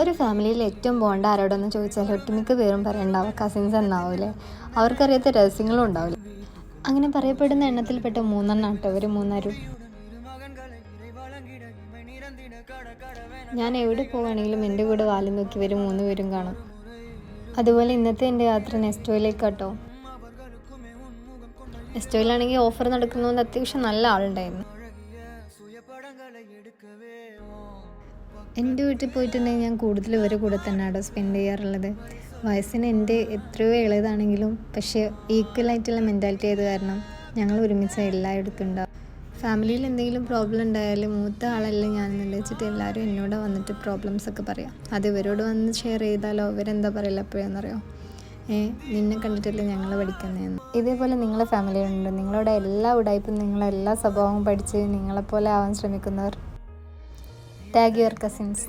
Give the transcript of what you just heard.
ഒരു ഫാമിലിയിൽ ഏറ്റവും ബോണ്ട ആരോടെന്ന് ചോദിച്ചാൽ ഒട്ടുമിക്ക പേരും പറയണ്ടാവും കസിൻസ് എന്നാവൂലേ. അവർക്കറിയാത്ത രഹസ്യങ്ങളും ഉണ്ടാവില്ല. അങ്ങനെ പറയപ്പെടുന്ന എണ്ണത്തിൽപ്പെട്ട മൂന്നെണ്ണം കേട്ടോ ഇവർ മൂന്നാരും. ഞാൻ എവിടെ പോവുകയാണെങ്കിലും എൻ്റെ കൂടെ വാലും നോക്കി ഇവർ മൂന്ന് പേരും കാണും. അതുപോലെ ഇന്നത്തെ എൻ്റെ യാത്ര നെസ്റ്റോയിലേക്ക് കേട്ടോ. നെസ്റ്റോയിലാണെങ്കിൽ ഓഫർ നടക്കുന്നതുകൊണ്ട് അത്യാവശ്യം നല്ല ആളുണ്ടായിരുന്നു. എൻ്റെ വീട്ടിൽ പോയിട്ടുണ്ടെങ്കിൽ ഞാൻ കൂടുതൽ ഇവരുടെ കൂടെ തന്നെയാണ് സ്പെൻഡ് ചെയ്യാറുള്ളത്. വയസ്സിന് എൻ്റെ എത്രയോ ഇളയതാണെങ്കിലും പക്ഷേ ഈക്വലായിട്ടുള്ള മെൻറ്റാലിറ്റി ആയത് കാരണം ഞങ്ങൾ ഒരുമിച്ച് എല്ലായിടത്തും ഉണ്ടാവും. ഫാമിലിയിൽ എന്തെങ്കിലും പ്രോബ്ലം ഉണ്ടായാലും മൂത്ത ആളല്ല ഞാനെന്ന് വെച്ചിട്ട് എല്ലാവരും എന്നോട് വന്നിട്ട് പ്രോബ്ലംസൊക്കെ പറയാം. അത് ഇവരോട് വന്ന് ഷെയർ ചെയ്താലോ ഇവരെന്താ പറയില്ല എപ്പോഴാണെന്നറിയോ, നിന്നെ കണ്ടിട്ടല്ലേ ഞങ്ങൾ പഠിക്കുന്നതെന്ന്. ഇതേപോലെ നിങ്ങളെ ഫാമിലിയിലുണ്ട് നിങ്ങളുടെ എല്ലാ ഉടായ്പും നിങ്ങളെല്ലാ സ്വഭാവവും പഠിച്ച് നിങ്ങളെപ്പോലെ ആവാൻ ശ്രമിക്കുന്നവർ. Tag your cousins.